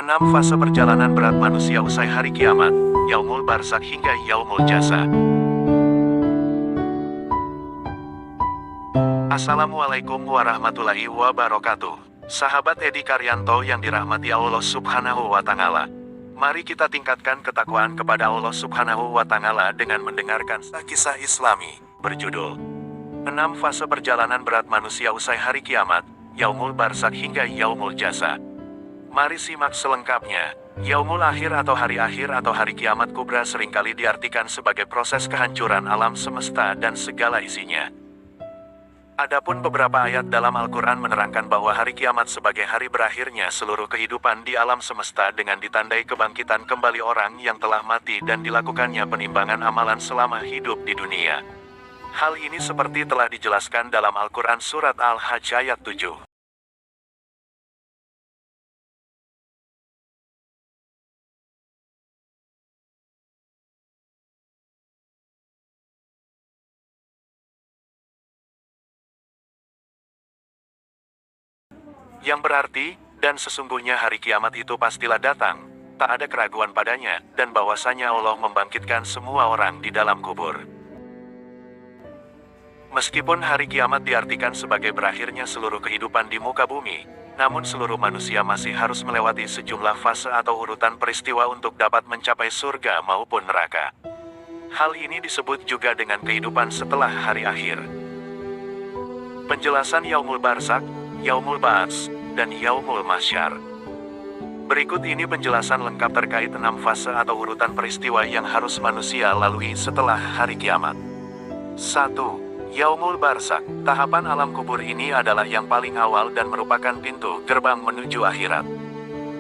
6 fase perjalanan berat manusia usai hari kiamat, Yaumul Barzakh hingga Yaumul Jaza. Assalamualaikum warahmatullahi wabarakatuh. Sahabat Edi Karyanto yang dirahmati Allah Subhanahu wa Ta'ala. Mari kita tingkatkan ketakwaan kepada Allah Subhanahu wa Ta'ala dengan mendengarkan kisah Islami berjudul 6 fase perjalanan berat manusia usai hari kiamat, Yaumul Barzakh hingga Yaumul Jaza. Mari simak selengkapnya. Yaumul akhir atau hari akhir atau hari kiamat kubra seringkali diartikan sebagai proses kehancuran alam semesta dan segala isinya. Adapun beberapa ayat dalam Al-Quran menerangkan bahwa hari kiamat sebagai hari berakhirnya seluruh kehidupan di alam semesta dengan ditandai kebangkitan kembali orang yang telah mati dan dilakukannya penimbangan amalan selama hidup di dunia. Hal ini seperti telah dijelaskan dalam Al-Quran Surat Al-Hajj ayat 7. Yang berarti, dan sesungguhnya hari kiamat itu pastilah datang, tak ada keraguan padanya, dan bahwasanya Allah membangkitkan semua orang di dalam kubur. Meskipun hari kiamat diartikan sebagai berakhirnya seluruh kehidupan di muka bumi, namun seluruh manusia masih harus melewati sejumlah fase atau urutan peristiwa untuk dapat mencapai surga maupun neraka. Hal ini disebut juga dengan kehidupan setelah hari akhir. Penjelasan Yaumul Barzakh, Yaumul Ba'ats, dan Yaumul Mahsyar. Berikut ini penjelasan lengkap terkait 6 fase atau urutan peristiwa yang harus manusia lalui setelah hari kiamat. 1. Yaumul Barzakh. Tahapan alam kubur ini adalah yang paling awal dan merupakan pintu gerbang menuju akhirat.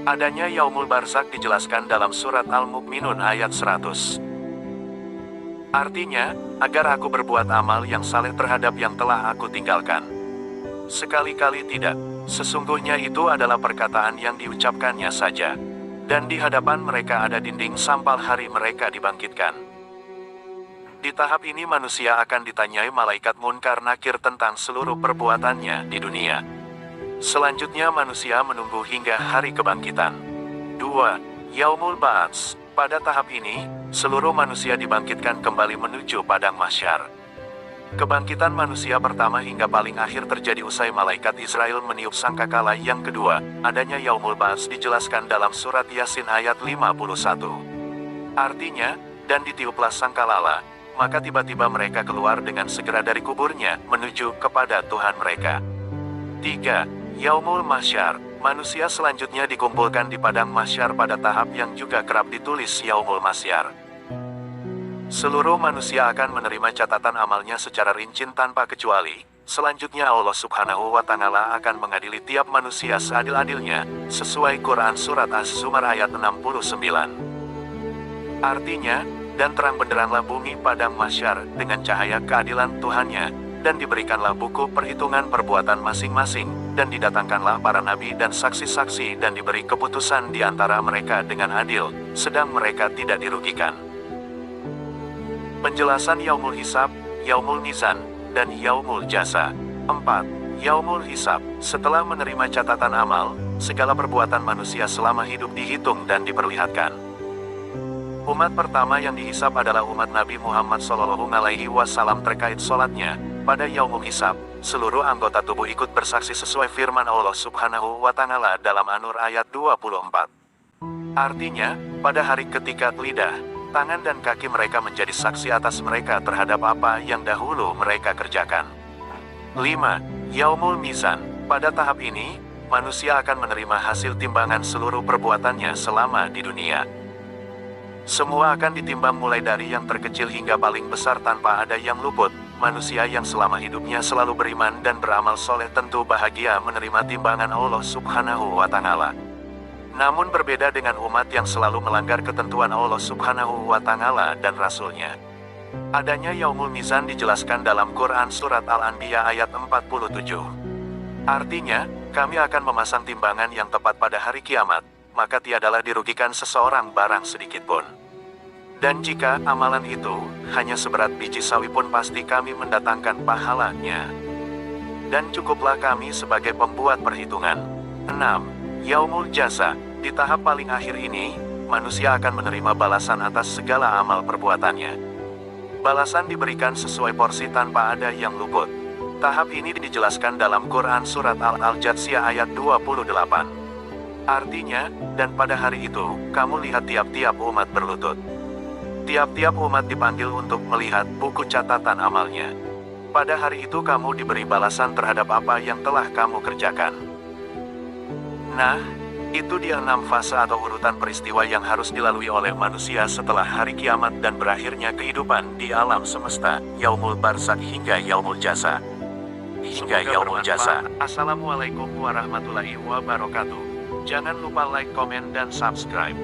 Adanya Yaumul Barzakh dijelaskan dalam surat Al-Mu'minun ayat 100. Artinya, agar aku berbuat amal yang saleh terhadap yang telah aku tinggalkan. Sekali-kali tidak, sesungguhnya itu adalah perkataan yang diucapkannya saja. Dan di hadapan mereka ada dinding sampal hari mereka dibangkitkan. Di tahap ini manusia akan ditanyai malaikat Munkar Nakir tentang seluruh perbuatannya di dunia. Selanjutnya manusia menunggu hingga hari kebangkitan. 2. Yaumul Ba'ats. Pada tahap ini, seluruh manusia dibangkitkan kembali menuju padang mahsyar. Kebangkitan manusia pertama hingga paling akhir terjadi usai malaikat Israel meniup sangkakala. Yang kedua, adanya Yaumul Ba'ats dijelaskan dalam surat Yasin ayat 51. Artinya, dan ditiuplah sangkalala, maka tiba-tiba mereka keluar dengan segera dari kuburnya, menuju kepada Tuhan mereka. 3. Yaumul Mahsyar. Manusia selanjutnya dikumpulkan di padang mahsyar pada tahap yang juga kerap ditulis Yaumul Mahsyar. Seluruh manusia akan menerima catatan amalnya secara rinci tanpa kecuali. Selanjutnya Allah Subhanahu wa Ta'ala akan mengadili tiap manusia seadil-adilnya, sesuai Quran Surat Az-Zumar ayat 69. Artinya, dan terang benderanglah bumi padang mahsyar dengan cahaya keadilan Tuhannya, dan diberikanlah buku perhitungan perbuatan masing-masing, dan didatangkanlah para nabi dan saksi-saksi dan diberi keputusan di antara mereka dengan adil, sedang mereka tidak dirugikan. Penjelasan Yaumul Hisab, Yaumul Mizan, dan Yaumul Jaza. 4. Yaumul Hisab. Setelah menerima catatan amal, segala perbuatan manusia selama hidup dihitung dan diperlihatkan. Umat pertama yang dihisab adalah umat Nabi Muhammad SAW terkait sholatnya. Pada Yaumul Hisab, seluruh anggota tubuh ikut bersaksi sesuai firman Allah Subhanahu wa Ta'ala dalam An-Nur ayat 24. Artinya, pada hari ketika lidah, tangan dan kaki mereka menjadi saksi atas mereka terhadap apa yang dahulu mereka kerjakan. 5. Yaumul Mizan. Pada tahap ini, manusia akan menerima hasil timbangan seluruh perbuatannya selama di dunia. Semua akan ditimbang mulai dari yang terkecil hingga paling besar tanpa ada yang luput. Manusia yang selama hidupnya selalu beriman dan beramal soleh tentu bahagia menerima timbangan Allah Subhanahu wa Ta'ala. Namun berbeda dengan umat yang selalu melanggar ketentuan Allah Subhanahu wa Ta'ala dan Rasul-Nya. Adanya Yaumul Mizan dijelaskan dalam Quran Surat Al-Anbiya ayat 47. Artinya, kami akan memasang timbangan yang tepat pada hari kiamat, maka tiadalah dirugikan seseorang barang sedikit pun. Dan jika amalan itu hanya seberat biji sawi pun pasti kami mendatangkan pahalanya. Dan cukuplah kami sebagai pembuat perhitungan. 6. Yaumul Jaza. Di tahap paling akhir ini, manusia akan menerima balasan atas segala amal perbuatannya. Balasan diberikan sesuai porsi tanpa ada yang luput. Tahap ini dijelaskan dalam Quran Surat Al-Jathiyah ayat 28. Artinya, dan pada hari itu, kamu lihat tiap-tiap umat berlutut. Tiap-tiap umat dipanggil untuk melihat buku catatan amalnya. Pada hari itu kamu diberi balasan terhadap apa yang telah kamu kerjakan. Nah, itu dia 6 fase atau urutan peristiwa yang harus dilalui oleh manusia setelah hari kiamat dan berakhirnya kehidupan di alam semesta, Yaumul Barzakh hingga Yaumul Jaza. Assalamualaikum warahmatullahi wabarakatuh. Jangan lupa like, komen, dan subscribe.